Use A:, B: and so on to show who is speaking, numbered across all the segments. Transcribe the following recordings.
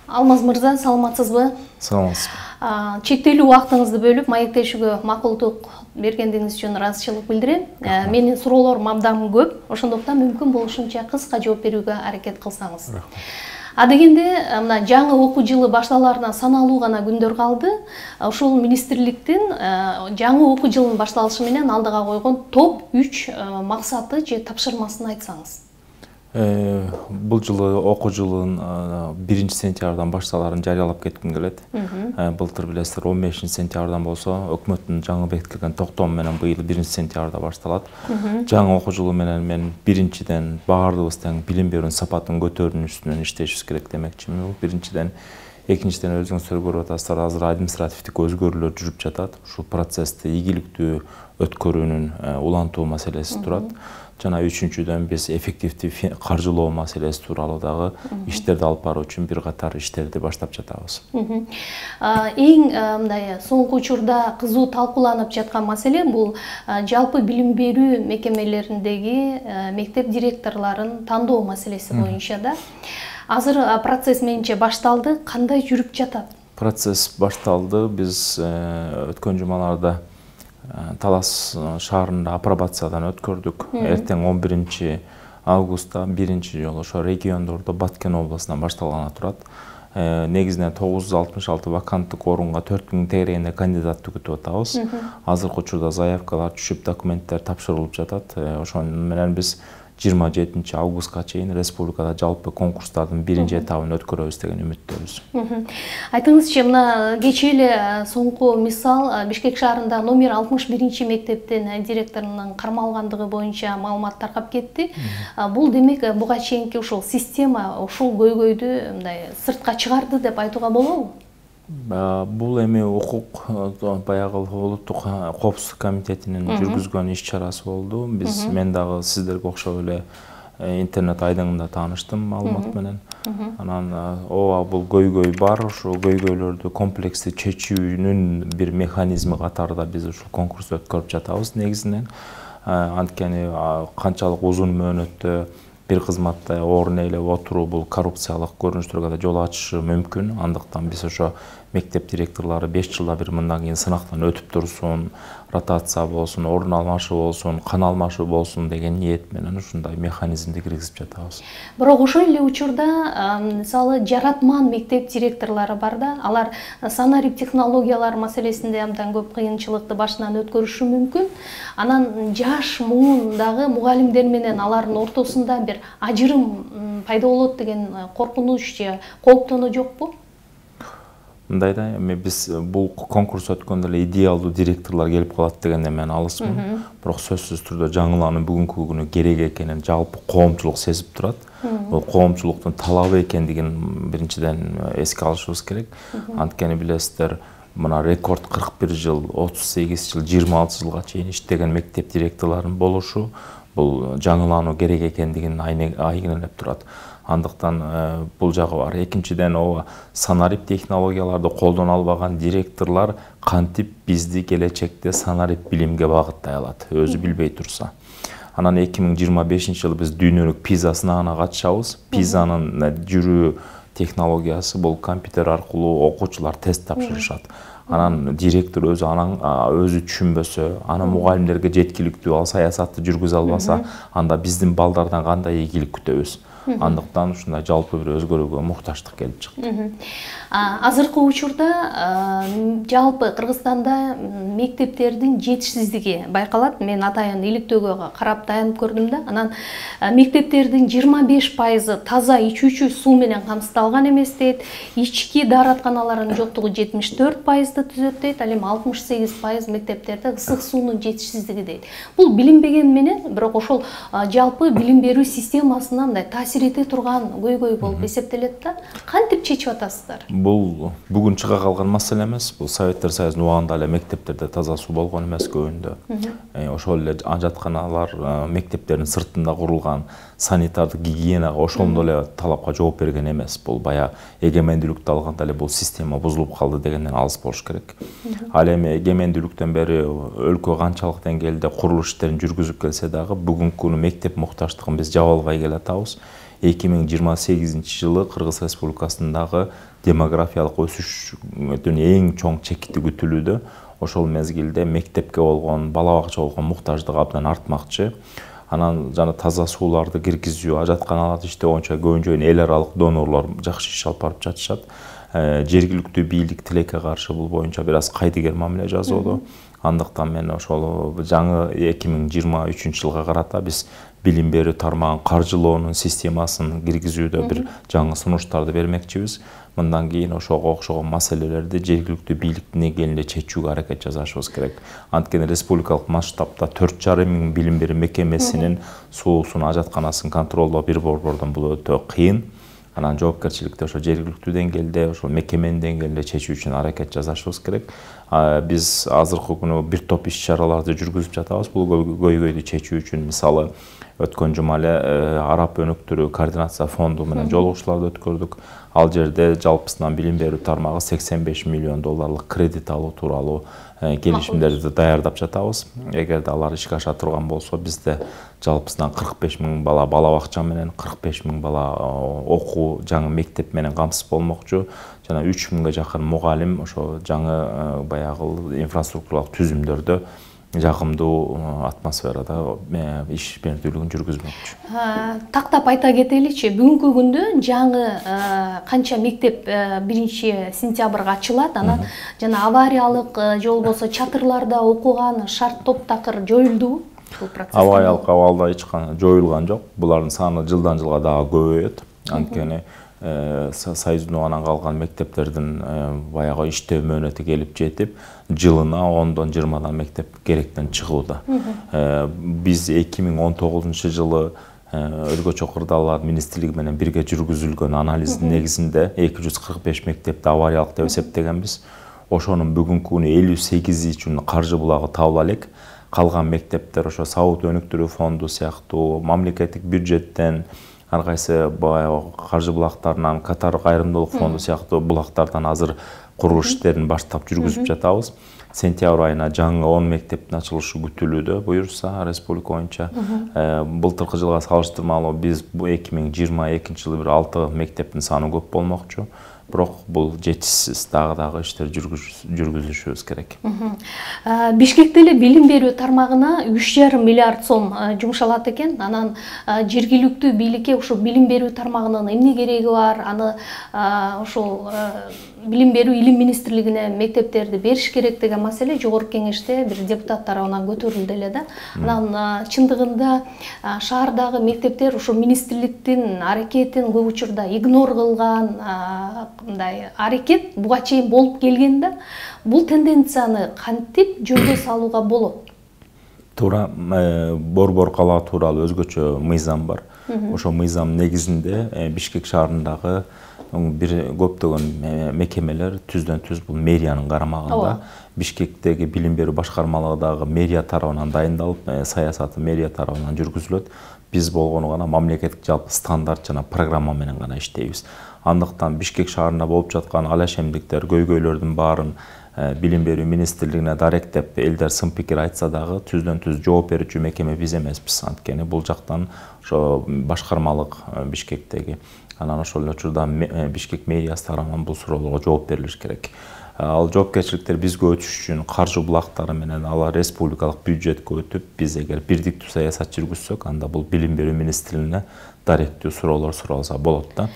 A: Алмаз мырза, саламатсызбы?
B: Саламатсыз.
A: Чектелүү убактыңызды бөлүп, маектешүүгө макулдук бергендигиңиз үчүн ыраазычылык билдирем. Менин суроолорум абдан көп, ошондуктан мүмкүн болушунча кыска жооп берүүгө аракет кылсаңыз. Адегенде, мына жаңы окуу жылы башталарына саналуу гана күндөр калды. Ошол министрликтин жаңы окуу жылынын башталышы менен алдыга койгон топ 3 максаты же тапшырмасын айтсаңыз.
B: Бул жылы окуу жылынын 1-сентябрдан башталарын жарыялап кетким келет. Былтыр билесиздер 15-сентябрдан болсо, өкмөттүн жаңы бекитилген токтому менен быйыл 1-сентябрда башталат. Жаңы окуу жылы менен мен биринчиден баардыгыбыз тең билим берүүнүн сапатын көтөрүүнүн үстүнөн иштешибиз керек демекчимин. Биринчиден, экинчиден өзүңүздөр көрүп атасыздар, азыр административдик өзгөрүүлөр жүрүп жатат. Ушул процессти ийгиликтүү өткөрүүнүн улантуу маселеси турат. Жана үчүнчүдөн биз эффективдүү каржылоо маселеси тууралуу дагы иштерди алып баруу үчүн бир катар иштерди баштап жатабыз.
A: Эң мындай соңку учурда кызуу талкууланып жаткан маселе бул жалпы билим берүү мекемелериндеги мектеп директорлорун тандоо маселеси боюнча да. Азыр процесс менимче башталды, кандай жүрүп жатат?
B: Процесс башталды. Биз өткөн жумаларда Талас шаарында апробациядан өткөрдүк. Эртең 11-августта биринчи жолу ошо региондордо Баткен областынан башталганы турат. Негизинен 966 ваканттык орунга 4000 тегерегинде кандидатты күтүп атабыз. Азыркы учурда заявкалар түшүп, документтер тапшырылып жатат. Ошону менен биз 27-августка чейин республикада жалпы конкурстардын биринчи этабын өткөрөбүз деген үмүттөбүз.
A: Айтыңызчы, мына кечээ эле соңку мисал Бишкек шаарында номер 61 мектептин директорунун кармалгандыгы боюнча маалымат таркап кетти. Бул демек буга чейинки ушул система ушул көйгөйдү мындай сыртка чыгарды деп айтууга болобу?
B: Бул эми укук баягы улуттук коопсуздук комитетинин жүргүзгөн иш-чарасы болду. Мен дагы сиздерге окшоп эле интернет айдыңында тааныштым маалымат менен. Анан ооба бул көйгөй бар, ошол көйгөйлөрдү комплекстүү чечүүнүн бир механизми катарында биз ушул конкурсту өткөрүп жатабыз негизинен. Анткени канчалык узун мөөнөттө бир кызматта орун ээлеп отуруу бул коррупциялык көрүнүштөргө да жол ачышы мүмкүн. Андыктан биз ошо мектеп директорлору 5 жылда бир мындан кийин сынактан өтүп турсун, ротация болсун, орун алмашуу болсун, кан алмашуу болсун деген ниет менен ушундай механизмди киргизип жатабыз.
A: Бирок ошол эле учурда мисалы жаратман мектеп директорлору бар да, алар санарип технологиялар маселесинде абдан көп кыйынчылыкты башынан өткөрүшү мүмкүн. Анан жаш муундагы мугалимдер менен алардын ортосунда бир ажырым пайда болот деген коркунуч же кооптонуу жокпу?
B: Мындай да, эми биз бул конкурс өткөндө эле идеалдуу директорлор келип калат дегенден мен алысмын. Бирок сөзсүз түрдө жаңылануу бүгүнкү күнү керек экенин жалпы коомчулук сезип турат. Бул коомчулуктун талабы экендигин биринчиден эске алышыбыз керек. Анткени билесиздер, мына рекорд 41 жыл, 38 жыл, 26 жылга чейин иштеген мектеп директорлорунун болушу бул жаңылануу керек экендигин айгинелеп турат. Андыктан бул жагы бар. Экинчиден, санарип технологияларды колдоно албаган директорлор кантип бизди келечекте санарип билимге багыттай алат, өзү билбей турса. Анан 2025-жылы биз дүйнөлүк PISA сынагына катышабыз. PISA-нын жүрүү технологиясы бул компьютер аркылуу окуучулар тест тапшырышат. Анан директор өзү түшүнбөсө, анан мугалимдерге жеткиликтүү ал саясатты жүргүзө албаса, анда биздин балдардан кандай ийгилик күтөбүз? Андыктан ушундай жалпы бир өзгөрүүгө муктаждык келип чыкты.
A: Азыркы учурда жалпы Кыргызстанда мектептердин жетишсиздиги байкалат. Мен атайын иликтөөгө карап таянып көрдүм да. Анан мектептердин 25% таза ичүүчү суу менен камсыздалган эмес дейт. Ички дааратканалардын жоктугу 74%-ды түзөт дейт. Ал эми 68% мектептерде ысык суунун жетишсиздиги дейт. Бул билинбеген менен, бирок ошол жалпы билим берүү системасына мындай таасир эте турган көйгөй болуп эсептелет да. Кантип чечип атасыздар?
B: Бул бүгүн чыга калган маселе эмес. Бул Советтер Союзунун убагында эле мектептерде таза суу болгон эмес көбүндө. Ошол эле ажатканалар мектептердин сыртында курулган санитардык гигиенага ошондо эле талапка жооп берген эмес. Бул бая эгемендүүлүктү алганда эле бул система бузулуп калды дегенден алыс болуш керек. Ал эми эгемендүүлүктөн бери өлкө канчалык деңгээлде курулуш иштерин жүргүзүп келсе дагы бүгүнкү күнү мектеп муктаждыгын биз жаба албай келатабыз. 2028 жылы Кыргыз Республикасындагы демографиялык өсүштүн эң чоң чекити күтүлүүдө. Ошол мезгилде мектепке болгон, бала бакча болгон муктаждык абдан артмакчы. Анан жана таза сууларды киргизүү, ажатканаларды иштөө боюнча көбүнчө эл аралык донорлор жакшы иш алып барып жатышат. Жергиликтүү бийлик тилекке каршы бул боюнча бир аз кайдыгер мамиле жасоодо. Андыктан мен ошол жаңы 2023 жылга карата биз билим берүү тармагын каржылоонун системасын киргизүүдө бир жаңы сунуштарды бермекчибиз. Мындан кийин ошого окшогон маселелерди жергиликтүү бийликтин деңгээлинде чечүүгө аракет жасашыбыз керек. Анткени республикалык масштабта 4,5 мың билим берүү мекемесинин суусун, ажатканасын контролдоо бир борбордон бул өтө кыйын. Анан жоопкерчиликти ошо жергиликтүү деңгээлде, ошо мекеменин деңгээлинде чечүү үчүн аракет жасашыбыз керек. Биз азыркы күнү бир топ иш-чараларды жүргүзүп жатабыз. Бул көйгөйдү чечүү үчүн мисалы өткөн жума эле Араб өнүктүрүү координация фонду менен жолугушууларды өткөрдүк. Ал жерде жалпысынан билим берүү тармагы $85 миллион кредит алуу тууралуу келишимдерди даярдап жатабыз. Эгерде алар ишке аша турган болсо, бизде жалпысынан 45 мың бала бакча менен, 45 мың бала окуу, жаңы мектеп менен камсыз болмокчу. Жана 3 мыңга жакын мугалим ошо жаңы баягы инфраструктуралык түзүмдөрдө жакымдуу атмосферада ишмердүүлүгүн жүргүзмөкчү.
A: Тактап айта кетеличи, бүгүнкү күндө жаңы канча мектеп 1 сентябрга ачылат, анан жана авариялык же болбосо чатырларда окуган шарт топ такыр жоюлдубу?
B: Авариялык абалда эч кандай жоюлган жок. Булардын саны жылдан жылга дагы көбөйөт. Анткени Союздун анан калган мектептердин баягы иштөө мөөнөтү келип жетип, жылына 10-20 мектеп керектен чыгууда. Биз 2019 жылы Өлкөчө Кырдаалдар министрлиги менен бирге жүргүзүлгөн анализдин негизинде 245 мектепти авариялык деп эсептегенбиз. Ошонун бүгүнкү күнү 58 үчүн каржы булагы табыла элек. Калган мектептер ошо Сауд өнүктүрүү фонду сыяктуу мамлекеттик бюджеттен, ар кайсы каржы булактарынан, Катар кайрымдуулук фонду сыяктуу булактардан азыр курулуш иштерин баштап жүргүзүп жатабыз. Сентябрь айына жаңы 10 мектептин ачылышы күтүлүүдө, буюрса республика боюнча. Былтыркы жылга салыштырмалуу биз 2022 жылы бир 6 мектептин саны көп болмокчу. Бирок бул жетишсиз, дагы иштер жүргүзүшүбүз керек.
A: Бишкекте эле билим берүү тармагына 3,5 миллиард сом жумшалат экен. Анан жергиликтүү бийликке ушул билим берүү тармагынын эмне кереги бар? Аны ошол билим берүү илим министрлигине мектептерди бериш керек деген маселе жогорку кеңеште бир депутат тарабынан көтөрүлдү эле да. Анан чындыгында шаардагы мектептер ошо министрликтин аракетин көп учурда игнор кылган, мындай аракет буга чейин болуп келген да. Бул тенденцияны кантип жөнгө салууга болот?
B: Туура борбор кала тууралуу өзгөчө мыйзам бар. Ошо мыйзам негизинде Бишкек шаарындагы бир көптөгөн мекемелер түздөн-түз бул мэриянын карамагында. Бишкектеги билим берүү башкармалыгы дагы мэрия тарабынан дайындалып, саясаты мэрия тарабынан жүргүзүлөт. Биз болгону гана мамлекеттик жалпы стандарт жана программа менен гана иштейбиз. Андыктан Бишкек шаарында болуп жаткан алашемдиктер, көйгөйлөрдүн баарын билим берүү министрлигине даректеп элдер сын пикир айтса дагы түздөн-түз жооп берүүчү мекеме биз эмеспиз. Анткени бул жактан ошо башкармалык Бишкектеги. Анан ошол учурда Бишкек мэриясы тарабынан бул суроолорго жооп берилиш керек. Ал жоопкерчиликтер бизге өтүш үчүн каржы булактары менен алар республикалык бюджетке өтүп, биз эгер бирдиктүү саясат жүргүзсөк, анда бул билим берүү министрлигине даректүү суроолор суралса болот да.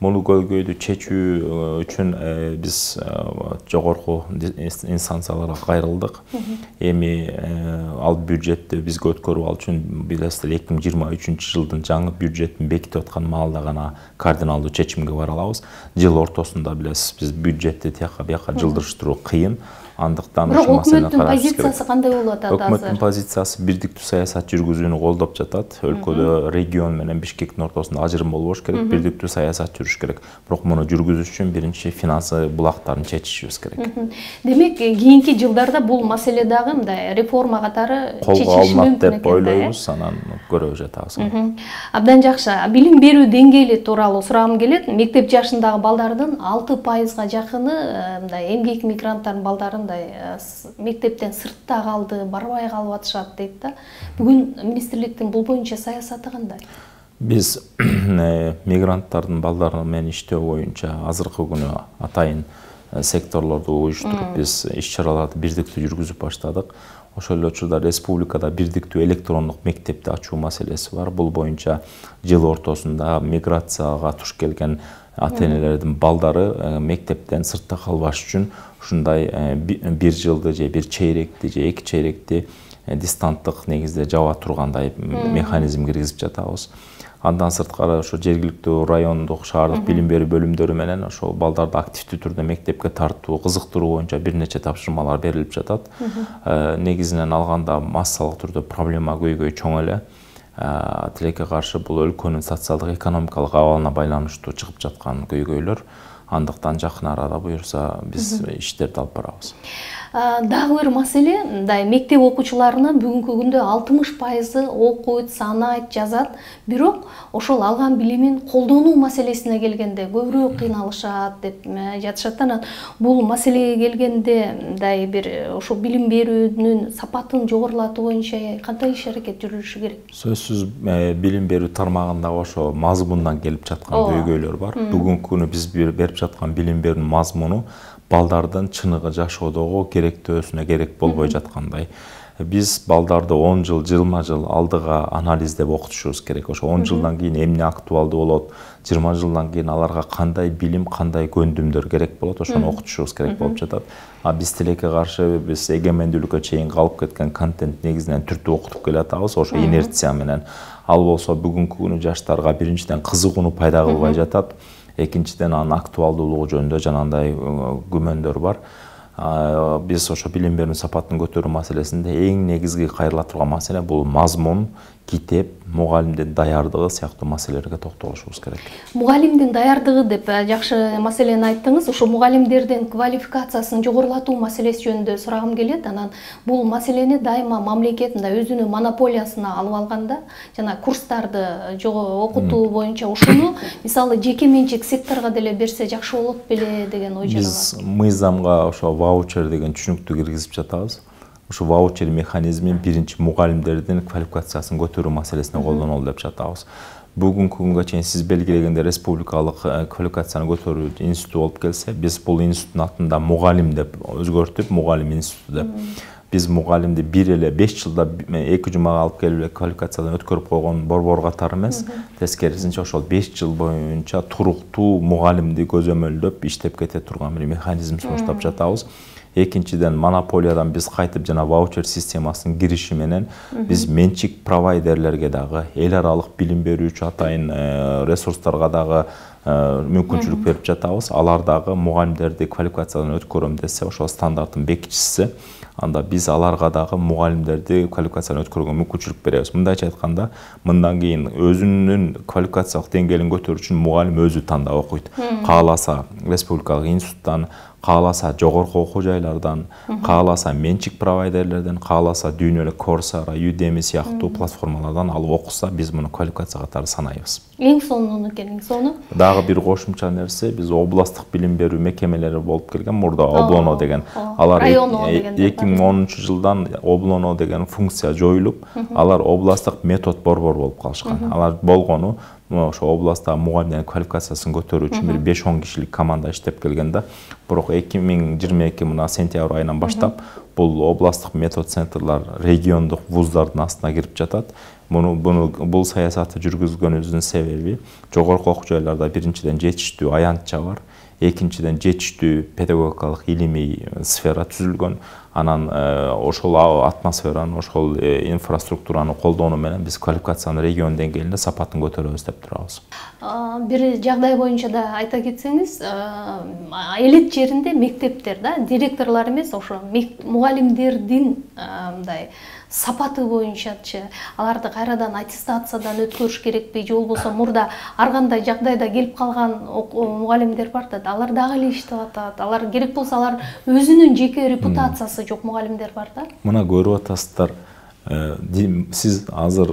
B: Муну көйгөйдү чечүү үчүн биз жогорку инстанцияларга кайрылдык. Эми ал бюджетти бизге өткөрүп ал үчүн билесиздер 2023 жылдын жаңы бюджетин бекитип аткан маалда гана кардиналдуу чечимге бара алабыз. Жыл ортосунда билесиз, биз бюджетти тияка бияка жылдырыштыруу кыйын. Андыктан
A: ошол маселени караш керек. Позициясы кандай болуп атат азыр?
B: Өкмөттүн позициясы бирдиктүү саясат жүргүзүүнү колдоп жатат. Өлкөдө регион менен Бишкектин ортосунда ажырым болбош керек, бирдиктүү саясат жүрүш керек. Бирок муну жүргүзүш үчүн биринчи финансы булактарын чечишибиз керек.
A: Демек, кийинки жылдарда бул маселе дагы мындай реформа катары чечилиши мүмкүн экен
B: деп ойлойбуз, анан көрөбүз жатабыз.
A: Абдан жакшы. Билим берүү деңгээли тууралуу сурагым келет. Мектеп жашындагы балдардын 6%га жакыны мындай эмгек мигранттардын балдарын мектептен сыртта калды, барбай калып атышат дейт да. Бүгүн министрликтин бул боюнча саясаты кандай?
B: Биз мигранттардын балдары менен иштөө боюнча азыркы күнү атайын секторлорду уюштуруп биз иш-чараларды бирдиктүү жүргүзүп баштадык. Ошол эле учурда республикада бирдиктүү электрондук мектепти ачуу маселеси бар. Бул боюнча жыл ортосунда миграцияга туш келген ата-энелердин балдары мектептен сыртта калбаш үчүн ушундай бир жылды же бир чейректи же эки чейректи дистанттык негизде жаба тургандай механизм киргизип жатабыз. Андан сырткары ошо жергиликтүү райондук, шаардык билим берүү бөлүмдөрү менен ошол балдарды активдүү түрдө мектепке тартуу, кызыктыруу боюнча бир нече тапшырмалар берилип жатат. Негизинен алганда массалык түрдө проблема көйгөй чоң эле. Тилекке каршы бул өлкөнүн социалдык экономикалык абалына байланыштуу чыгып жаткан көйгөйлөр. Андыктан жакын арада буюрса биз иштерди алып барабыз.
A: Дагы бир маселе, мындай мектеп окуучуларынын бүгүнкү күндө 60% окуйт, санайт, жазат, бирок ошол алган билимин колдонуу маселесине келгенде көбүрөөк кыйналышат деп жатышат. Анан бул маселеге келгенде мындай бир ошо билим берүүнүн сапатын жогорулатуу боюнча кандай иш-аракет жүрүлүшү керек?
B: Сөзсүз билим берүү тармагындагы ошо мазмундан келип жаткан көйгөйлөр бар. Бүгүнкү күнү биз берип жаткан билим берүүнүн мазмуну балдардын чыныгы жашоодогу керектөөсүнө керек болбой жаткандай. Биз балдарды 10 жыл, жылма-жыл алдыга анализдеп окутушубуз керек. Ошо 10 жылдан кийин эмне актуалдуу болот, 20 жылдан кийин аларга кандай билим, кандай көндүмдөр керек болот, ошону окутушубуз керек болуп жатат. Биз тилекке каршы биз эгемендүүлүккө чейин калып кеткен контент негизинен түртүп окутуп келатабыз, ошо инерция менен. Ал болсо бүгүнкү күнү жаштарга биринчиден кызыгууну пайда кылбай жатат. Экинчиден анын актуалдуулугу жөнүндө жанагындай күмөндөр бар. Биз ошо билим берүүнүн сапатын көтөрүү маселесинде эң негизги кайрыла турган маселе бул мазмун, китеп, мугалимдин даярдыгы сыяктуу маселелерге токтолушубуз керек.
A: Мугалимдин даярдыгы деп жакшы маселени айттыңыз. Ошо мугалимдердин квалификациясын жогорулатуу маселеси жөнүндө сурагым келет. Анан бул маселени дайыма мамлекет өзүнүн монополиясына алып алганда, жана курстарды окутуу боюнча ушуну мисалы жеке менчик секторго деле берсе жакшы болот беле деген ой жаралат.
B: Биз мыйзамга ошо ваучер деген түшүнүктү киргизип жатабыз. Ошо ваучер механизми биринчи мугалимдердин квалификациясын көтөрүү маселесине колдонулу деп жатабыз. Бүгүнкү күнгө чейин сиз белгилегенде республикалык квалификацияны көтөрүү институту болуп келсе, биз бул институттун атында мугалим деп өзгөртүп, мугалим институту деп. Биз мугалимди бир эле 5 жылда 2 жумага алып келип эле квалификациядан өткөрүп койгон борбор катары эмес, тескерисинче ошол 5 жыл боюнча туруктуу мугалимди көзөмөлдөп иштеп кете турган бир механизм сунуштап жатабыз. Экинчиден монополиядан биз кайтып жана ваучер системасынын кириши менен биз менчик провайдерлерге дагы, эл аралык билим берүүчү атайын ресурстарга дагы мүмкүнчүлүк берип жатабыз. Алар дагы мугалимдерди квалификациядан өткөрөм десе, ошол стандарттын бекитчиси, анда биз аларга дагы мугалимдерди квалификациядан өткөрүүгө мүмкүнчүлүк беребиз. Мындайча айтканда, мындан кийин өзүнүн квалификациялык деңгээлин көтөрүү үчүн мугалим өзү тандап окуйт. Кааласа республикалык институттан, кааласа жогорку окуу жайлардан, кааласа менчик провайдерлерден, кааласа дүйнөлүк Coursera, Udemy сыяктуу платформалардан алып окуса, биз муну квалификация катары санайбыз.
A: Эң сонуну экен, сону.
B: Дагы бир кошумча нерсе, биз областтык билим берүү мекемелери болуп келген, мурда Облоно деген. Алар 2010 жылдан Облоно деген функция жоюлуп, алар областтык метод борбор болуп калышкан. Алар болгону ошо областта мугалимдердин квалификациясын көтөрүү үчүн бир 5-10 кишилик команда иштеп келгенде, бирок 2022 мына сентябрь айынан баштап бул областтык метод центрлар региондук вуздардын астына кирип жатат. Бул саясатты жүргүзгөнүбүздүн себеби жогорку окуу жайларда биринчиден жетиштүү аянтча бар, экинчиден жетиштүү педагогикалык илимий сфера түзүлгөн. Анан ошол атмосфераны, ошол инфраструктураны колдонуу менен биз квалификацияны регион деңгээлинде сапатын көтөрөбүз деп турабыз.
A: Бир жагдай боюнча да айта кетсеңиз, элет жеринде мектептер директорлор эмес, ошо мугалимдердин мындай сапаты боюнчачы аларды кайрадан аттестациядан өткөрүш керекпи, же болбосо мурда ар кандай жагдайда келип калган мугалимдер бар да, алар дагы эле иштеп атат. Алар керек болсо алар өзүнүн жеке репутациясы жок мугалимдер бар да.
B: Мына көрүп атасыздар, сиз азыр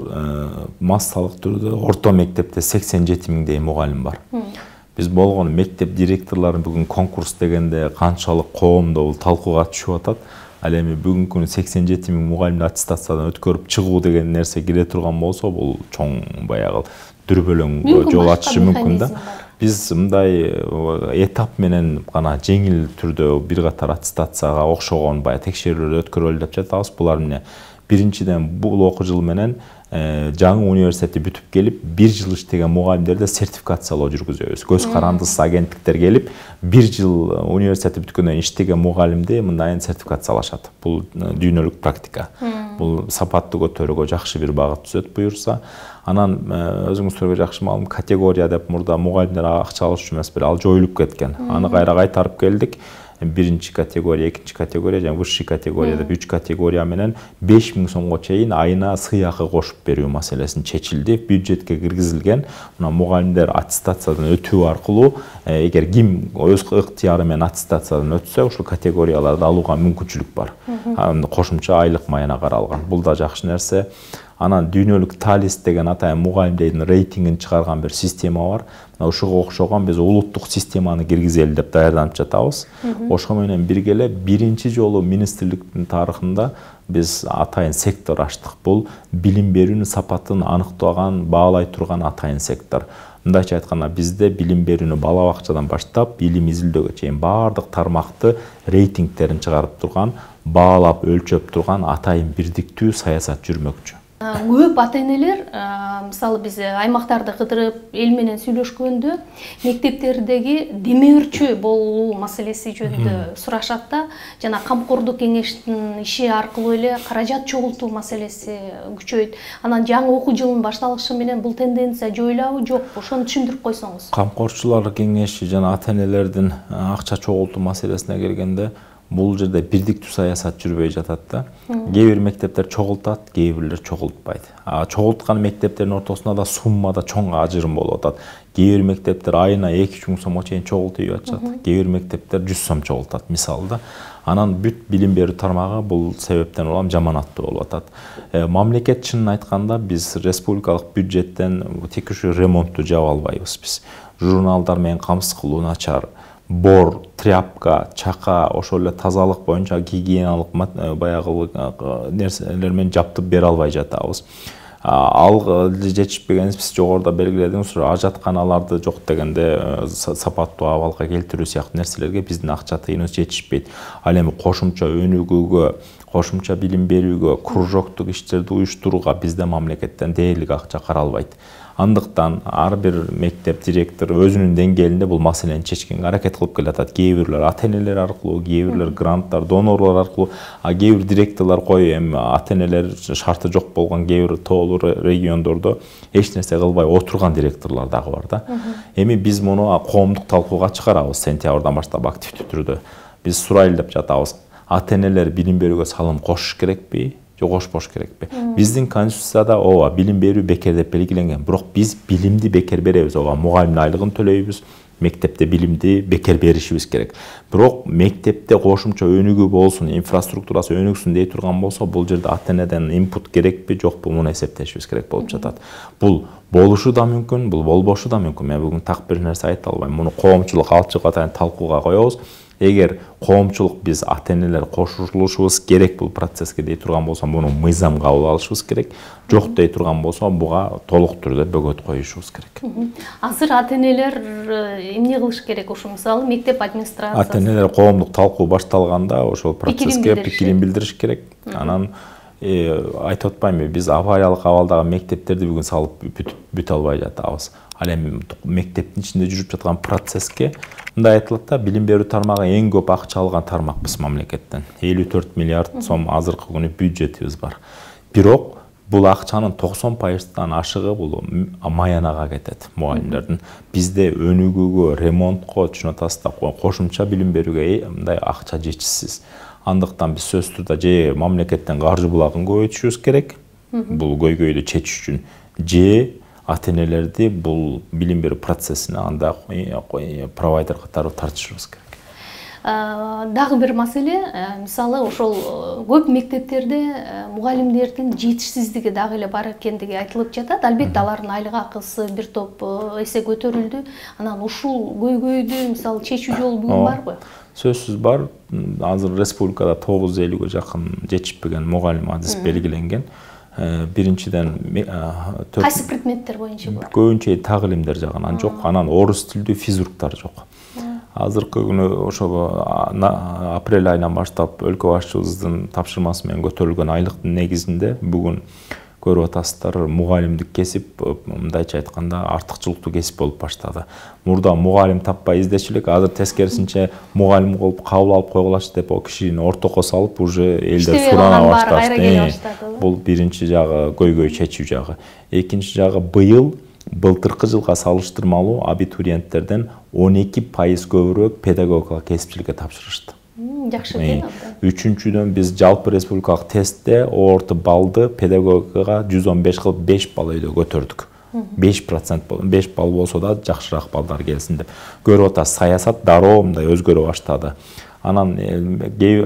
B: массалык түрдө орто мектепте 87 миңдей мугалим бар. Биз болгону мектеп директорлорун бүгүн конкурс дегенде канчалык коомдо талкууга түшүп атат. Ал эми бүгүнкү күнү 87 миң мугалимди аттестациядан өткөрүп чыгуу деген нерсе кире турган болсо, бул чоң баягы дүрбөлөң жол ачышы мүмкүн да. Биз мындай этап менен гана жеңил түрдө бир катар аттестацияга окшогон баягы текшерүүлөр өткөрөлү деп жатабыз. Булар эмне? Биринчиден бул окуу жылы менен жаңы университетти бүтүп келип, 1 жыл иштеген мугалимдерди сертификациялоо жүргүзөбүз. Көз карандысыз агенттиктер келип, 1 жыл университетти бүткөндөн кийин иштеген мугалимди мындай сертификациялашат. Бул дүйнөлүк практика. Бул сапатты көтөрүүгө жакшы бир багыт түзөт буюрса. Анан өзүңүздөргө жакшы маалым, категория деп мурда мугалимдер акча алыш үчүн эмес, бир ал жоюлуп кеткен. Аны кайра кайтарып келдик. Биринчи категория, экинчи категория жана высший категория деп 3 категория менен 5000 сомго чейин айына сыйакы кошуп берүү маселесин чечилди. Бюджетке киргизилген. Мына мугалимдер аттестациядан өтүү аркылуу, эгер ким өз ыктыяры менен аттестациядан өтсө, ушул категорияларды алууга мүмкүнчүлүк бар. Кошумча айлык маяна каралган. Бул да жакшы нерсе. Анан дүйнөлүк Талис деген атайын мугалимдердин рейтингин чыгарган бир система бар. Ошого окшогон биз улуттук системаны киргизели деп даярданып жатабыз. Ошо менен бирге эле биринчи жолу министрликтин тарыхында биз атайын сектор ачтык. Бул билим берүүнүн сапатын аныктаган, баалай турган атайын сектор. Мындайча айтканда, бизде билим берүүнү бала бакчадан баштап, илим изилдөөгө чейин баардык тармакты рейтингтерин чыгарып турган, баалап өлчөп турган атайын бирдиктүү саясат жүрмөкчү.
A: Көп ата-энелер, мисалы биз аймактарды кыдырып, эл менен сүйлөшкөндө мектептердеги демөөрчү болуу маселеси жөнүндө сурашат да, жана камкордук кеңештин иши аркылуу эле каражат чогултуу маселеси күчөйт. Анан жаңы окуу жылынын башталышы менен бул тенденция жоюлабы, жокпу? Ошону түшүндүрүп койсоңуз.
B: Камкорчулар кеңеши жана ата-энелердин акча чогултуу маселесине келгенде, бул жерде бирдиктүү саясат жүрбөй жатат да. Кээ бир мектептер чогултат, кээ бирлер чогултпайт. Чогулткан мектептердин ортосунда да суммада чоң ажырым болуп атат. Кээ бир мектептер айына 2-3 миң сомго чейин чогултуп атышат. Кээ бир мектептер 100 сом чогултат, мисалы да. Анан бүт билим берүү тармагы бул себептен улам жаманаттуу болуп атат. Мамлекет чынын айтканда биз республикалык бюджеттен тек ушу ремонтту жаба албайбыз биз. Журналдар менен камсыз кылуу начар. Бор, тряпка, чака, ошол эле тазалык боюнча гигиеналык баягы нерселер менен жаптып бере албай жатабыз. Ал жетишпегенибиз биз жогоруда белгиледиңиз, ажатканаларды жок дегенде сапаттуу абалга келтирүү сыяктуу нерселерге биздин акча тыйыныбыз жетишпейт. Ал эми кошумча өнүгүүгө, кошумча билим берүүгө, кружоктук иштерди уюштурууга бизде мамлекеттен дээрлик акча каралбайт. Андыктан ар бир мектеп директор өзүнүн деңгээлинде бул маселени чечкенге аракет кылып келатат. Кээ бирлер ата-энелер аркылуу, кээ бирлер гранттар, донорлор аркылуу, кээ бир директорлор эми ата-энелер шарты жок болгон кээ бир тоолуу региондордо эч нерсе кылбай отурган директорлор дагы бар да. Эми биз муну коомдук талкууга чыгарабыз сентябрдан баштап активдүү түрдө. Биз сурайлы деп жатабыз. Ата-энелер билим берүүгө салым кошуш керекпи? Жок, кошпош керекпи? Биздин конституцияда ооба билим берүү бекер деп белгиленген. Бирок биз билимди бекер беребиз, ооба мугалимдин айлыгын төлөйбүз, мектепте билимди бекер беришибиз керек. Бирок мектепте кошумча өнүгүү болсун, инфраструктурасы өнүксүн дей турган болсо, бул жерде ата-энеден инпут керекпи, жокпу, муну эсептешибиз керек болуп жатат. Бул болушу да мүмкүн, бул болбошу да мүмкүн. Мен бүгүн так бир нерсе айта албайм. Муну коомчулук алчык атайын талкууга коебуз. Эгер коомчулук биз ата-энелер кошулушубуз керек бул процесске дей турган болсо, муну мыйзам кабыл алышыбыз керек. Жок дей турган болсо, буга толук түрдө бөгөт коюшубуз керек.
A: Азыр ата-энелер эмне кылыш керек? Ошо мисалы мектеп администрациясы.
B: Ата-энелер коомдук талкуу башталганда ошол процесске пикирин билдириш керек. Анан айтып атпаймынбы, биз авариялык абалдагы мектептерди бүгүн салып бүтө албай жатабыз. Ал эми мектептин ичинде жүрүп жаткан процесске мындай айтылат да, билим берүү тармагы эң көп акча алган тармакпыз мамлекеттен. 54 миллиард сом азыркы күнү бюджетибиз бар. Бирок бул акчанын 90%-тан ашыгы бул маянага кетет мугалимдердин. Бизде өнүгүүгө, ремонтко, түшүнүп атасыздар, кошумча билим берүүгө мындай акча жетишсиз. Андыктан биз сөзсүз түрдө же мамлекеттен каржы булагын көбөйтүшүбүз керек. Бул көйгөйдү чечиш үчүн, же ата-энелерди бул билим берүү процессине анда провайдер катары тартышыбыз керек.
A: Дагы бир маселе, мисалы ошол көп мектептерде мугалимдердин жетишсиздиги дагы эле бар экендиги айтылып жатат. Албетте алардын айлык акысы бир топ эсе көтөрүлдү. Анан ушул көйгөйдү мисалы чечүү жолу бүгүн барбы?
B: Сөзсүз бар. Азыр республикада 950-ге жакын жетишпеген мугалим адис белгиленген. биринчиден
A: кайсы предметтер боюнча бар?
B: көбүнчө так илимдер жагынан жок, анан орус тилдүү физруктар жок. Азыркы күнү ошол апрель айынан баштап өлкө башчыбыздын тапшырмасы менен көтөрүлгөн айлыктын негизинде бүгүн көрүп атасыздар, мугалимдик кесип, мындайча айтканда, артыкчылыктуу кесип болуп баштады. Мурда мугалим таппай издечилик, азыр тескерисинче мугалим болуп кабыл алып койгулачы деп о кишини ортокко салып, уже элдер сурана башташты. Бул биринчи жагы көйгөй чечүү жагы. Экинчи жагы былтыркы жылга салыштырмалуу абитуриенттерден 12% көбүрөөк педагогикалык кесипчиликке тапшырышты.
A: Жакшы экен.
B: Үчүнчүдөн биз жалпы республикалык тестте орто баллды педагогикага 115 кылып 5 балл өйдө көтөрдүк. 5% болду. 5 балл болсо да жакшыраак балдар келсин деп. Көрүп атасыз, саясат дароо мындай өзгөрө баштады. Анан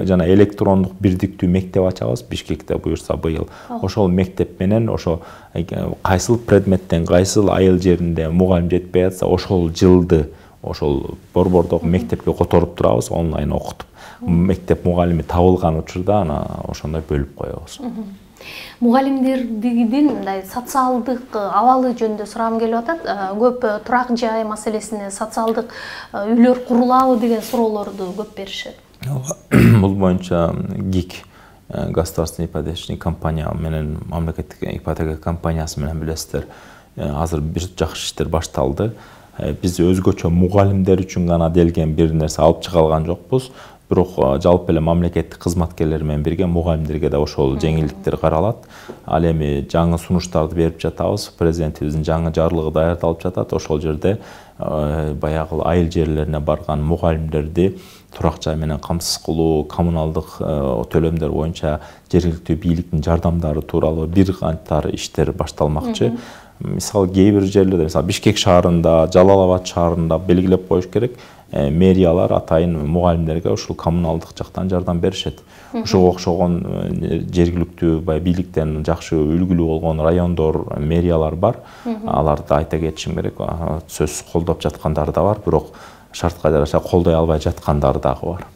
B: жана электрондук бирдиктүү мектеп ачабыз Бишкекте буюрса быйыл. Ошол мектеп менен ошо кайсыл предметтен кайсыл айыл жеринде мугалим жетпей атса, ошол жылды ошол борбордогу мектепке которуп турабыз, онлайн окутуп. Мектеп мугалими табылган учурда ана ошондой бөлүп коебуз.
A: Мугалимдердин мындай социалдык абалы жөнүндө сурагым келип атат. Көп турак жай маселесине социалдык үйлөр курулабы деген суроолорду көп беришет.
B: Бул боюнча ГИК государственный ипотечный компания менен мамлекеттик ипотека компаниясы менен билесиздер. Азыр бир жакшы иштер башталды. Биз өзгөчө мугалимдер үчүн гана делген бир нерсе алып чыга алган жокпуз. Бирок жалпы эле мамлекеттик кызматкерлер менен бирге мугалимдерге да ошол жеңилдиктер каралат. Ал эми жаңы сунуштарды берип жатабыз. Президентибиздин жаңы жарлыгы даярдалып жатат. Ошол жерде баягы айыл жерлерине барган мугалимдерди турак жай менен камсыз кылуу, коммуналдык төлөмдөр боюнча жергиликтүү бийликтин жардамдары тууралуу бир кантар иштер башталмакчы. Мисалы кээ бир жерлерде, мисалы Бишкек шаарында, Жалал Абад шаарында белгилеп коюш керек. Мэриялар атайын мугалимдерге ушул коммуналдык жактан жардам беришет. Ошого окшогон жергиликтүү бийликтен жакшы үлгүлүү болгон райондор, мэриялар бар. Аларды айта кетишим керек. Сөзсүз колдоп жаткандары да бар, бирок шартка жараша колдой албай жаткандары дагы бар.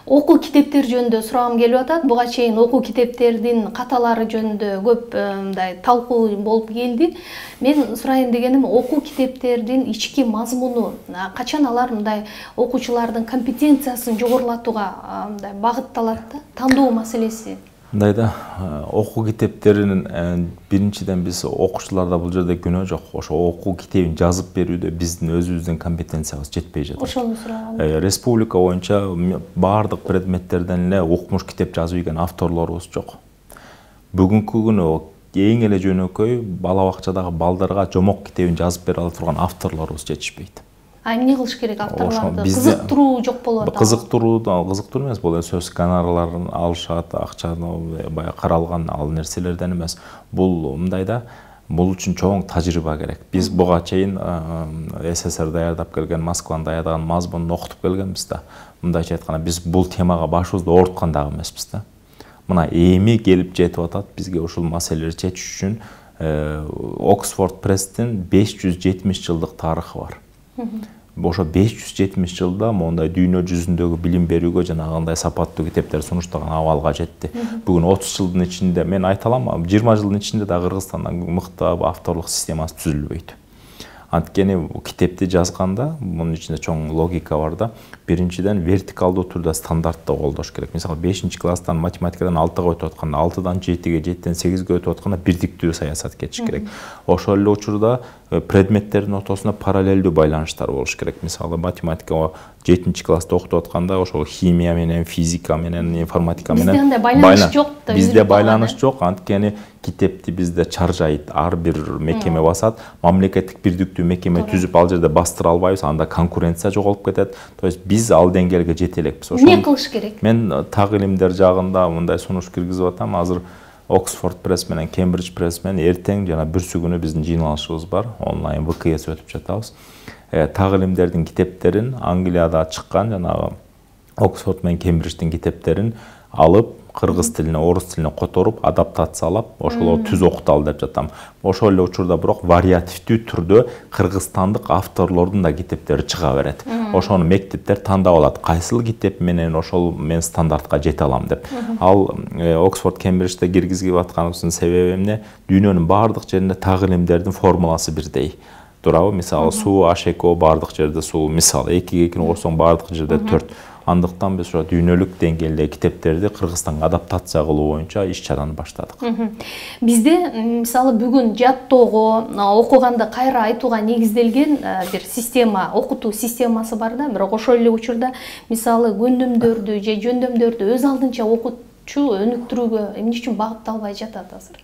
A: Окуу китептер жөнүндө сурагым келип атат. Буга чейин окуу китептердин каталары жөнүндө көп мындай талкуу болуп келди. Мен сурайын дегеним, окуу китептердин ички мазмуну качан алар мындай окуучулардын компетенциясын жогорулатууга мындай багытталат да? Тандоо маселеси.
B: Мындайда окуу китептеринин биринчиден биз окуучуларда бул жерде күнөө жок. Ошо окуу китебин жазып берүүдө биздин өзүбүздүн компетенциябыз жетпей жатат.
A: Ошону сурагам.
B: Республика боюнча баардык предметтерден эле укмуш китеп жазып ийген авторлорубуз жок. Бүгүнкү күнү эң эле жөнөкөй бала бакчадагы балдарга жомок китебин жазып бере ала турган авторлорубуз жетишпейт.
A: Эмне кылыш керек авторларды? Кызыктыруу жок болуп атат.
B: Кызыктыруу эмес, бул сөз гонорарларын алышат, акчаны баягы каралган ал нерселерден эмес. Бул мындайда, бул үчүн чоң тажрыйба керек. Биз буга чейин СССР даярдап келген, Москванын даярдаган мазмунун окутуп келгенбиз да. Мындайча айтканда, биз бул темага башыбызды ооруткан дагы эмеспиз да. Мына эми келип жетип атат бизге ушул маселелерди чечиш үчүн Оксфорд Пресстин 570 жылдык тарыхы бар. Ошо 570 жылда мондай дүйнө жүзүндөгү билим берүүгө жанагындай сапаттуу китептер сунуштаган абалга жетти. Бүгүн 30 жылдын ичинде, мен айта алам, 20 жылдын ичинде да Кыргызстандан мыкты авторлук системасы түзүлбөйт. Анткени китепти жазганда мунун ичинде чоң логика бар да. Биринчиден вертикалдуу түрдө стандартты колдош керек. Мисалы 5-класстан математикадан 6-га өтүп атканда, 6-дан 7-ге, 7-ден 8-ге өтүп атканда бирдиктүү саясат кетиш керек. Ошол эле учурда предметтердин ортосунда параллелдүү байланыштар болуш керек. Мисалы математика 7-класста окутуп атканда ошол химия менен, физика менен, информатика менен
A: байланыш жок да.
B: Бизде байланыш жок, анткени китепти бизде чаржайт, ар бир мекеме басат, мамлекеттик бирдиктүү мекеме түзүп ал жерде бастыра албайбыз, анда конкуренция жоголуп кетет. То есть биз ал деңгээлге жете элекпиз.
A: Эмне кылыш керек?
B: Мен так илимдер жагында мындай сунуш киргизип атам. Азыр Оксфорд пресс менен Кембридж пресс менен эртең жана бүрсү күнү биздин жыйналышыбыз бар. Онлайн ВКС өтүп жатабыз. Так илимдердин китептерин Англияда чыккан жанагы Оксфорд менен Кембридждин китептерин алып кыргыз тилине, орус тилине которуп, адаптациялап, ошоло түз окуталы деп жатам. Ошол эле учурда бирок вариативдүү түрдө кыргызстандык авторлордун да китептери чыга берет. ошону мектептер тандап алат. Кайсыл китеп менен ошол мен стандартка жете алам деп. Ал Оксфорд, Кембриджде киргизип атканыбыздын себеби эмне? Дүйнөнүн бардык жеринде так илимдердин формуласы бирдей. Туурабы? Мисалы суу H2O бардык жерде суу, мисалы 2-ге 2-ни кошсоң бардык жерде 4. Андыктан биз ошо дүйнөлүк деңгээлде китептерди Кыргызстанга адаптация кылуу боюнча иш-чараны баштадык.
A: Бизде мисалы бүгүн жаттоого, окуганды кайра айтууга негизделген бир система, окутуу системасы бар да, бирок ошол эле учурда мисалы көндөмдөрдү же жөндөмдөрдү өз алдынча окутчу өнүктүрүүгө эмне үчүн багытталбай жатат азыр?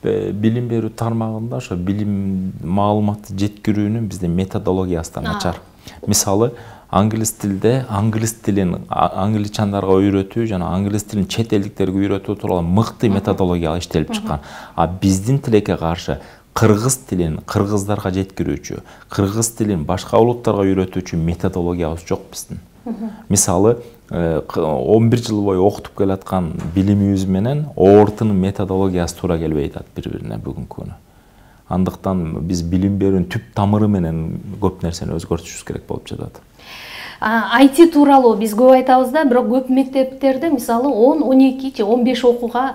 B: Билим берүү тармагында ошо билим маалыматты жеткирүүнүн бизде методологиясы да начар. Мисалы англис тилин англичандарга үйрөтүү жана англис тилин чет элдиктерге үйрөтүү тууралуу мыкты методология иштелип чыккан. А биздин тилекке каршы кыргыз тилин кыргыздарга жеткирүүчү, кыргыз тилин башка улуттарга үйрөтүүчү методологиябыз жок биздин. Мисалы 11 жыл бою окутуп келаткан билимибиз менен ООРТнын методологиясы туура келбей атат бири-бирине бүгүнкү күнү. Андыктан биз билим берүүнүн түп тамыры менен көп нерсени өзгөртүшүбүз керек болуп жатат.
A: IT тууралуу биз көп айтабыз да, бирок көп мектептерде мисалы 10, 12 же 15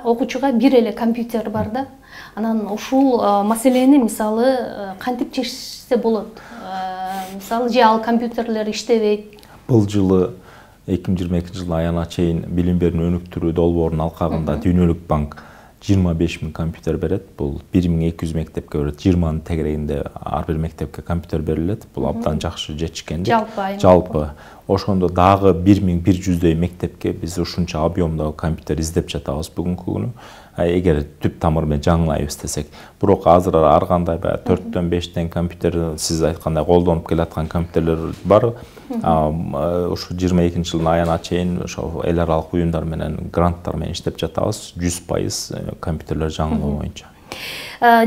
A: окуучуга бир эле компьютер бар да. Анан ушул маселени мисалы кантип чечсе болот? Мисалы же ал компьютерлер иштебейт.
B: Бул жылы 2022 жылы аягына чейин билим берүүнү өнүктүрүү долбоорунун алкагында Дүйнөлүк банк 25 000 компьютер берет. Бул 1200 мектепке берет. 20-нын тегерегинде ар бир мектепке компьютер берилет. Бул абдан жакшы жетишкендик. Жалпы ошондо дагы 1100дөй мектепке биз ушунча объемдогу компьютер издеп жатабыз бүгүнкү күнү. Эгер түп тамыр менен жаңылайбыз десек. Бирок азыр ар кандай 4-төн 5-тен компьютер сиз айткандай колдонуп келаткан компьютерлер бар. Ошо 22 жылдын аягына чейин ошо эл аралык уюмдар менен гранттар менен иштеп жатабыз. 100% компьютерлер жаңылоо боюнча.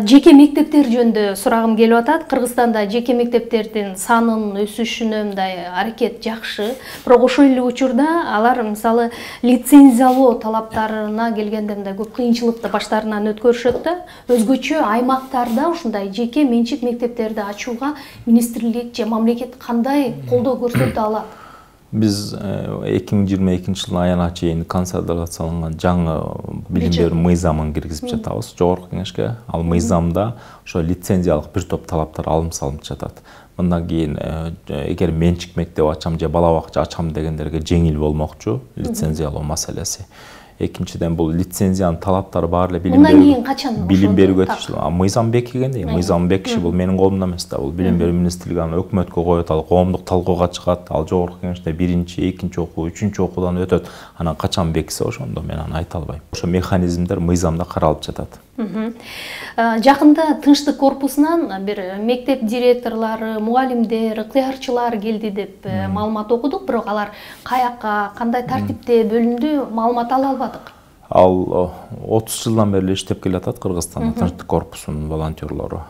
A: Жеке мектептер жөнүндө сурагым келип атат. Кыргызстанда жеке мектептердин санынын өсүшүнө мындай аракет жакшы. Бирок ошол эле учурда алар мисалы лицензиялоо талаптарына келгенде мындай көп кыйынчылыкты баштарынан өткөрүшөт да. Өзгөчө аймактарда ушундай жеке менчик мектептерди ачууга министрлик же мамлекет кандай колдоо көрсөтө алат?
B: Биз 2022 жылдын аягына чейин консолидацияланган жаңы билим берүү мыйзамын киргизип жатабыз жогорку кеңешке. Ал мыйзамда ошо лицензиялык бир топ талаптар алым салынып жатат. Мындан кийин эгер менчик мектеп ачам же бала бакча ачам дегендерге жеңил болмокчу лицензиялоо маселеси. Экинчиден бул лицензиянын талаптары бар эле билим берүүгө мыйзам бекигенде, мыйзам бекиши бул менин колумда эмес да, бул билим берүү министрлиги аны өкмөткө коет, ал коомдук талкууга чыгат, ал жогорку кеңеште 1-2 окуу, 3 окуудан өтөт. Анан качан бекисе ошондо мен аны айта албайм. Ошо механизмдер мыйзамда каралып жатат.
A: Жакында Тынчтык корпусунан бир мектеп директорлору, мугалимдер, ыктыярчылар келди деп маалымат окудук, бирок алар каякка, кандай тартипте бөлүндү, маалымат ала албадык.
B: Ал 30 жылдан бери иштеп келатат Кыргызстанда Тынчтык корпусунун волонтерлору.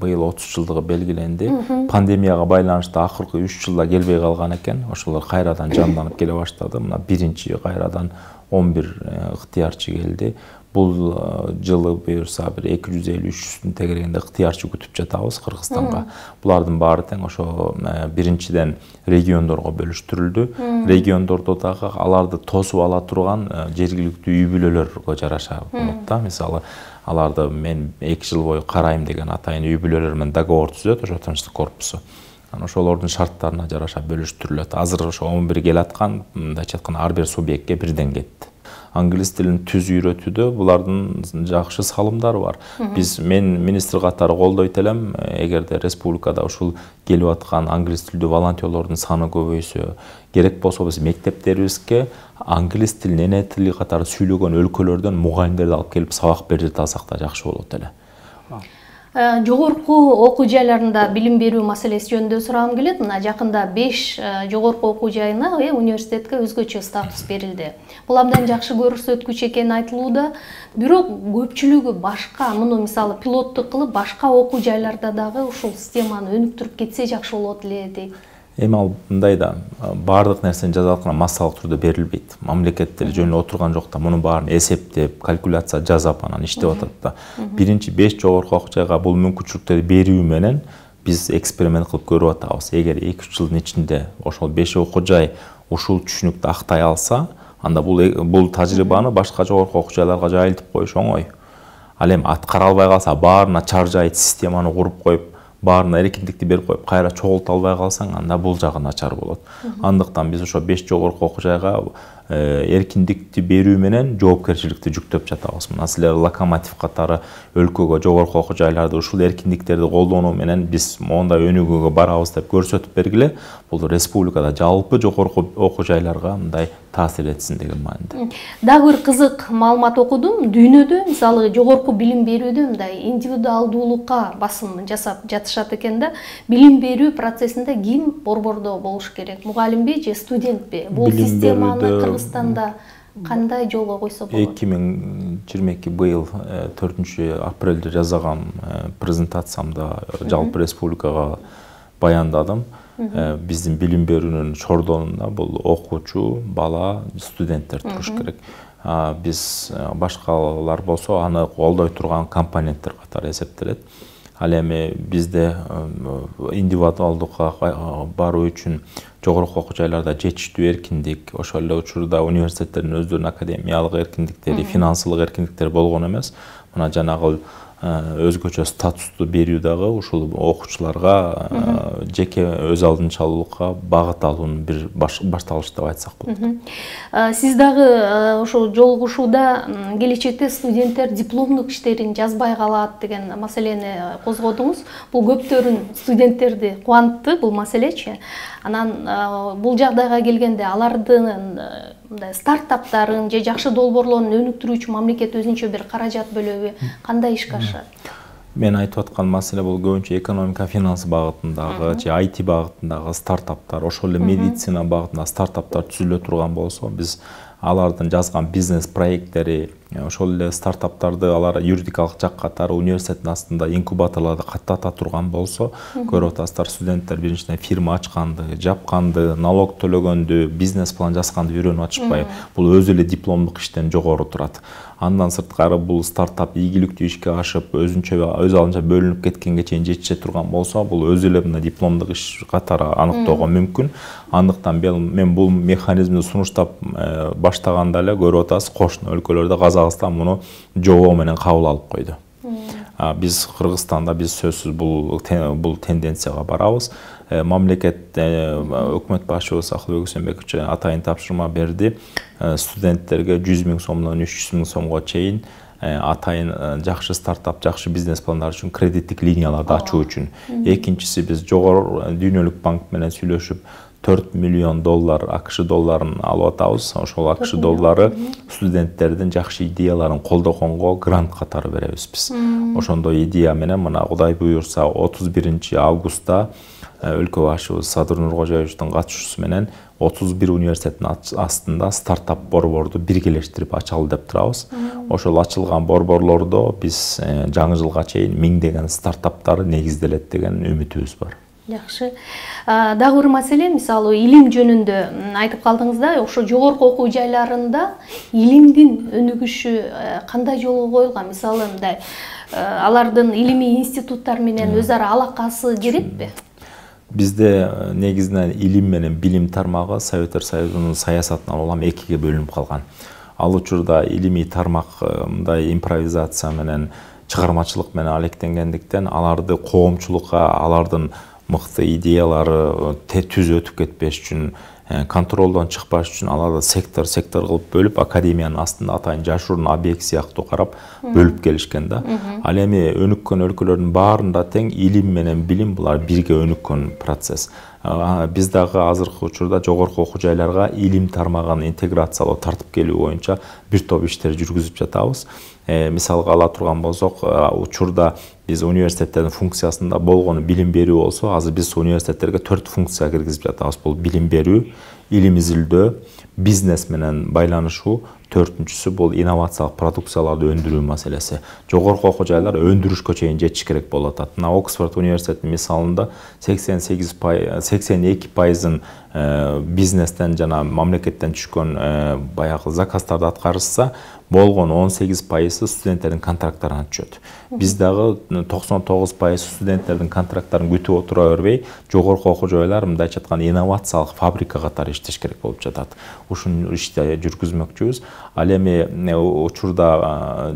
B: Быйыл 30 жылдыгы белгиленди. Пандемияга байланыштуу акыркы 3 жылда келбей калган экен. Ошолор кайрадан жанданып келе баштады. Мына биринчи кайрадан 11 ыктыярчы келди. Бул жылы буюрса бир 250-300 тегерегинде ыктыярчы күтүп жатабыз Кыргызстанга. Булардын баары тең ошо биринчиден региондорго бөлүштүрүлдү. Региондордо дагы аларды тосуп ала турган жергиликтүү үй бүлөлөргө жараша болот да. Мисалы, аларды мен 2 жыл бою карайм деген атайын үй бүлөлөр менен договор түзөт ошо Тынчтык корпусу. Ошолордун шарттарына жараша бөлүштүрүлөт. Азыр ошо 11 келаткан, мындайча айтканда ар бир субъектке бирден кетти. Англис тилин түз үйрөтүүдө булардын жакшы салымдары бар. Мен министр катары колдойт элем, эгерде республикада ушул келип аткан англис тилдүү волонтерлордун саны көбөйсө, керек болсо биз мектептерибизге англис тилин эне тили катары сүйлөгөн өлкөлөрдөн мугалимдерди алып келип сабак бердирте алсак да жакшы болот эле.
A: Жогорку окуу жайларында билим берүү маселеси жөнүндө сурагым келет. Мына жакында 5 жогорку окуу жайына университетке өзгөчө статус берилди. Бул абдан жакшы көрсөткүч экени айтылууда. Бирок көпчүлүгү башка, муну мисалы пилоттук кылып, башка окуу жайларда дагы ушул системаны өнүктүрүп кетсе жакшы болот эле дейт.
B: Эми ал мындай да, баардык нерсени жазалыкына массалык түрдө берилбейт. Мамлекет деле жөн эле отурган жок да, мунун баарын эсептеп, калькуляция жасап анан иштеп атат да. Биринчи 5 жогорку окуу жайга бул мүмкүнчүлүктөрдү берүү менен Biz eksперимент кылып көрүп атабыз. Эгер 2-3 жылдын ичинде ошол 5 окуу жай ушул түшүнүктү актай алса, анда бул тажрыйбаны башка жогорку окуу жайларга жайылтып коюш оңой. Ал эми аткара албай калса, баарына чаржайт системаны куруп коюп, баарына эркиндикти берип коюп, кайра чогулта албай калсаң, анда бул жагы начар болот. Андыктан биз ошо 5 жогорку окуу жайга эркиндикти берүү менен жоопкерчиликти жүктөп жатабыз. Мына силер локомотив катары өлкөгө жогорку окуу жайларды ушул эркиндиктерди колдонуу менен биз мондай өнүгүүгө барабыз деп көрсөтүп бергиле. Бул республикада жалпы жогорку окуу жайларга мындай таасир этсин деген мааниде.
A: Дагы бир кызык маалымат окудум. Дүйнөдө мисалы жогорку билим берүүдө мындай индивидуалдуулукка басым жасап жатышат экен да. Билим берүү процессинде ким борбордо болуш керек? Мугалимби же студентпи? Бул системаны Кыргызстанда кандай жолго койсо болот?
B: 2022 быйыл 4-апрелде жасаган презентациямда жалпы республикага баяндадым. Биздин билим берүүнүн чордонунда бул окуучу, бала, студенттер туруш керек. Биз башкалар болсо аны колдой турган компоненттер катары эсептелет. Ал эми бизде индивидуалдыкка баруу үчүн жогорку окуу жайларда жетиштүү эркиндик, ошол эле учурда университеттердин өздөрүнүн академиялык эркиндиктери, финансылык эркиндиктери болгон эмес. Мына жанагы өзгөчө статусту берүү дагы ушул окуучуларга жеке өз алдынчалуулукка багыт алуунун бир башталышы деп айтсак болот.
A: Сиз дагы ошол жолугушууда келечекте студенттер дипломдук иштерин жазбай калат деген маселени козгодуңуз. Бул көптөрүн студенттерди кубантты бул маселечи. Анан бул жагдайга келгенде алардын стартаптарын же жакшы долбоорлорун өнүктүрүүчү мамлекет өзүнчө бир каражат бөлөбү кандай ишке ашат?
B: Мен айтып аткан маселе бул көбүнчө экономика, финанс багытындагы же IT багытындагы стартаптар, ошол эле медицина багытында стартаптар түзүлө турган болсо, биз алардын жазган бизнес проекттери, ошол эле стартаптарды алар юридикалык жак катары университеттин астында инкубаторлорду каттата турган болсо, көрүп атасыздар, студенттер биринчиден фирма ачканды, жапканды, налог төлөгөндү, бизнес план жазганды үйрөнүп атышпайбы. Бул өзү эле дипломдук иштен жогору турат. Андан сырткары бул стартап игиликтүү ишке ашып, өз алдынча бөлүнүп кеткенге чейин жетише турган болсо, бул өзү эле мына дипломдук иш катары аныктоого мүмкүн. Андыктан мен бул механизмди сунуштап баштаганда эле көрүп атасыз, кошуна өлкөлөрдө Казакстан муну жобо менен кабыл алып койду. Биз Кыргызстанда сөзсүз бул тенденцияга барабыз. Мамлекет өкмөт башчыбыз Акылбек Үсөнбекович атайын тапшырма берди. Студенттерге 100 000 сомдон 300 000 сомго чейин атайын жакшы стартап, жакшы бизнес пландар үчүн кредиттик линияларды ачуу үчүн. Экинчиси, биз жогору дүйнөлүк банк менен сүйлөшүп $4 миллион АКШ долларын алып атабыз. Ошол АКШ доллары студенттердин жакшы идеяларын колдогонго грант катары беребиз биз. Ошондой идея менен мына Кудай буйрса 31 августта өлкө башчыбыз Садыр Нуркожоевичтин катышуусу менен 31 университеттин астында стартап борборду биргелештирип ачалы деп турабыз. Ошол ачылган борборлордо биз жаңы жылга чейин миңдеген стартаптар негизделет деген үмүтүбүз бар.
A: Жакшы. Дагы бир маселе, мисалы илим жөнүндө айтып калдыңыз да, ошо жогорку окуу жайларында илимдин өнүгүшү кандай жолго коюлган? Мисалы мындай алардын илимий институттар менен өз ара алакасы керекпи?
B: Бизде негизинен илим менен билим тармагы Советтер Союзунун саясатынан улам экиге бөлүнүп калган. Ал учурда илимий тармак мындай импровизация менен, чыгармачылык менен алектенгендиктен аларды коомчулукка, алардын мыкты идеялары түз өтүп кетпеш үчүн, контролдон чыкпаш үчүн аларды сектор кылып бөлүп, академиянын астында атайын жашыруун объект сыяктуу карап бөлүп келишкен да. Ал эми өнүккөн өлкөлөрдүн баарында тең илим менен билим булар бирге өнүккөн процесс. Биз дагы азыркы учурда жогорку окуу жайларга илим тармагын интеграциялоо, тартып келүү боюнча бир топ иштер жүргүзүп жатабыз. Мисалга ала турган болсок, учурда биз университеттердин функциясында болгону билим берүү болсо, азыр биз университеттерге 4 функция киргизип жатабыз. Бул билим берүү, илим изилдөө, бизнес менен байланышуу, төртүнчүсү бул инновациялык продукцияларды өндүрүү маселеси. Жогорку окуу жайлар өндүрүшкө чейин жетиш керек болуп атат. Мына Оксфорд университетинин мисалында 82% бизнестен жана мамлекеттен түшкөн баягы заказдарды аткарышса, болгон 18% студенттердин контракттарына түшөт. Биз дагы 99% студенттердин контракттарын күтүп отура бербей, жогорку окуу жайлар мындайча айтканда инновациялык фабрика катары иштеш керек болуп жатат. Ушуну ишти жүргүзмөкчүбүз. Ал эми учурда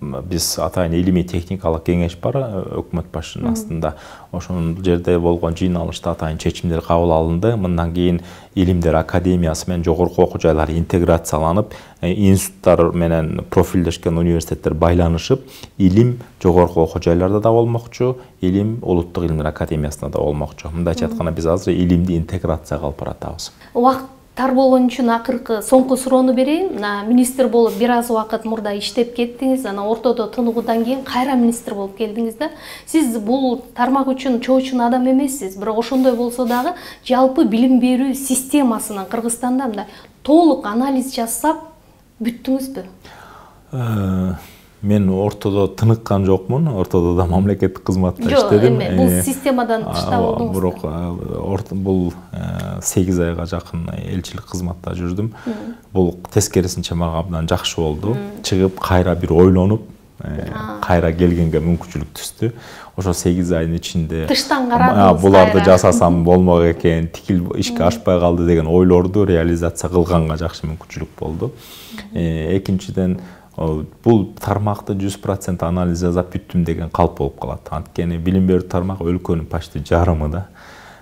B: биз атайын илимий техникалык кеңеш бар өкмөт башчынын астында. Ошол жерде болгон жыйналышта атайын чечимдер кабыл алынды. Мындан кийин илимдер академиясы менен жогорку окуу жайлары интеграцияланып, институттар менен профилдешкен университеттер байланышып, илим жогорку окуу жайларда да болмокчу, илим улуттук илимдер академиясында да болмокчу. Мындайча айтканда биз азыр илимди интеграцияга алып баратабыз.
A: Убакыт тар болгон үчүн акыркы соңку суроону берейин. Министр болуп бир аз убакыт мурда иштеп кеттиңиз, анан ортодо тыныгуудан кийин кайра министр болуп келдиңиз да. Сиз бул тармак үчүн чоочун адам эмессиз, бирок ошондой болсо дагы жалпы билим берүү системасынын Кыргызстанда мындай толук анализ жасап бүттүңүзбү?
B: Мен ортодо тыныккан жокмун, ортодо да мамлекеттик кызматта иштедим.
A: Бул системадан тышта болдуңуз.
B: Бирок бул 8 айга жакын элчилик кызматта жүрдүм. Бул тескерисинче мага абдан жакшы болду. Чыгып кайра бир ойлонуп, кайра келгенге мүмкүнчүлүк түстү. Ошо 8 айдын ичинде
A: тыштан карадыңыз,
B: буларды жасасам болмок экен, тикил ишке ашпай калды деген ойлорду реализация кылганга жакшы мүмкүнчүлүк болду. Экинчиден бул тармакты 100% анализ жасап бүттүм деген калп болуп калат. Анткени билим берүү тармагы өлкөнүн почти жарымы да.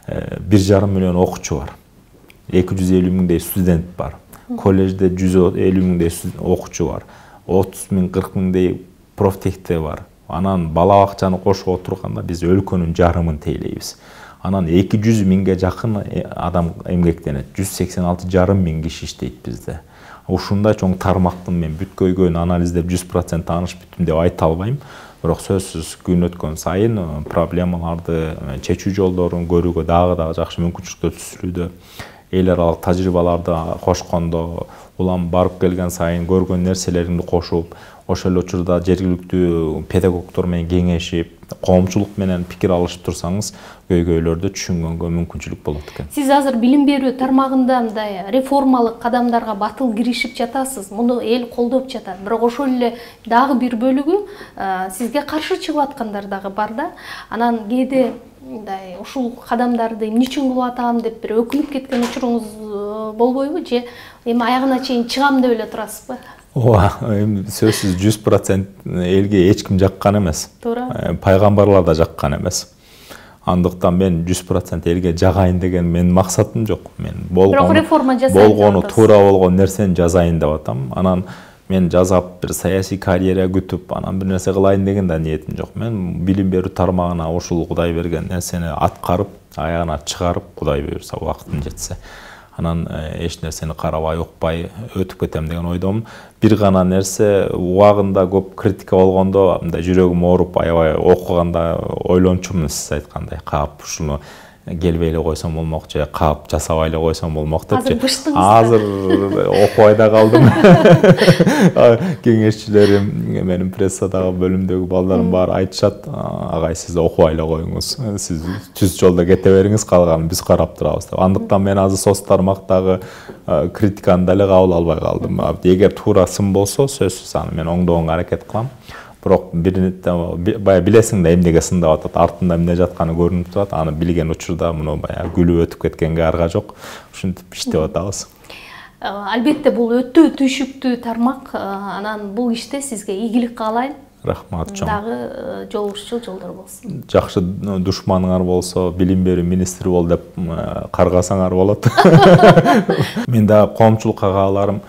B: 1,5 миллион окуучу бар. 250 миңдей студент бар. Коллежде 150 миңдей окуучу бар. 30 миң, 40 миңдей профтехте бар. Анан бала бакчаны кошуп отурганда биз өлкөнүн жарымын тейлейбиз. Анан 200 миңге жакын адам эмгектенет. 186,5 миң киши иштейт бизде. Ушундай чоң тармактын мен бүт көйгөйүн анализдеп 100% тааныш бүттүм деп айта албайм. Бирок сөзсүз күн өткөн сайын проблемаларды чечүү жолдорун көрүүгө дагы жакшы мүмкүнчүлүктөр түзүлүүдө. Эл аралык тажрыйбаларды кошкондо, улам барып келген сайын көргөн нерселеримди кошуп, ошол учурда жергиликтүү педагогдор менен кеңешип, коомчулук менен пикир алышып турсаңыз, көйгөйлөрдү түшүнгөнгө мүмкүнчүлүк болот экен.
A: Сиз азыр билим берүү тармагында мындай реформалык кадамдарга батыл киришип жатасыз. Муну эл колдоп жатат. Бирок ошол эле дагы бир бөлүгү сизге каршы чыгып аткандар дагы бар да. Анан кээде мындай ушул кадамдарды эмне үчүн кылып атам деп бир өкүнүп кеткен учуруңуз болбойбу же эми аягына чейин чыгам деп эле турасызбы?
B: Ооба, сөзсүз 100% элге эч ким жаккан эмес.
A: Туура.
B: Пайгамбарлар да жаккан эмес. Андыктан мен 100% элге жагайын деген менин максатым жок. Мен болгону туура болгон нерсени жазайын деп атам. Анан мен жазап бир саясий карьера күтүп, анан бир нерсе кылайын деген да ниетим жок. Мен билим берүү тармагына ушул Кудай берген нерсени аткарып, аягына чыгарып, Кудай буйрса убактым жетсе. Анан эч нерсени карабай, укпай өтүп кетем деген ойдомун. Бир гана нерсе убагында көп критика болгондо, мындай жүрөгүм ооруп, аябай окуганда ойлончумун, сиз айткандай, каап ушуну келбей эле койсом болмок же каап жасабай эле койсом болмок депчи. Азыр окубай да калдым. Кеңешчилерим, менин прессадагы бөлүмдөгү балдарым баары айтышат, агай сиз окубай эле коюңуз, сиз түз жолдо кете бериңиз, калганын биз карап турабыз деп. Андыктан мен азыр соц тармактагы критиканы деле кабыл албай калдым. Эгер туура сын болсо, сөзсүз аны мен оңдогонго аракет кылам. Бирок баягы билесиң да эмнеге сындап атат, артында эмне жатканы көрүнүп турат. Аны билген учурда муну баягы күлүп өтүп кеткенге арга жок. Ушинтип иштеп атабыз.
A: Албетте бул өтө түйшүктүү тармак. Анан бул иште сизге ийгилик каалайм.
B: Рахмат чоң.
A: Дагы жолугушчу жолдор болсун.
B: Жакшы душманыңар болсо, билим берүү министри бол деп каргасаңар болот. Мен дагы коомчулукка кааларым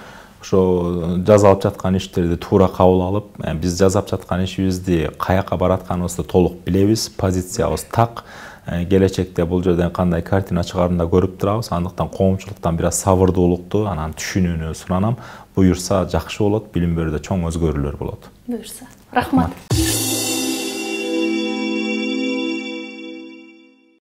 B: ошо жазалып жаткан иштерди туура кабыл алып, биз жазап жаткан ишибизди каяка баратканыбызды толук билебиз, позициябыз так. Келечекте бул жерден кандай картина чыгарын да көрүп турабыз. Андыктан коомчулуктан бир аз сабырдуулукту, анан түшүнүүнү суранам. Буюрса жакшы болот, билим берүүдө чоң өзгөрүүлөр болот.
A: Буюрса. Рахмат.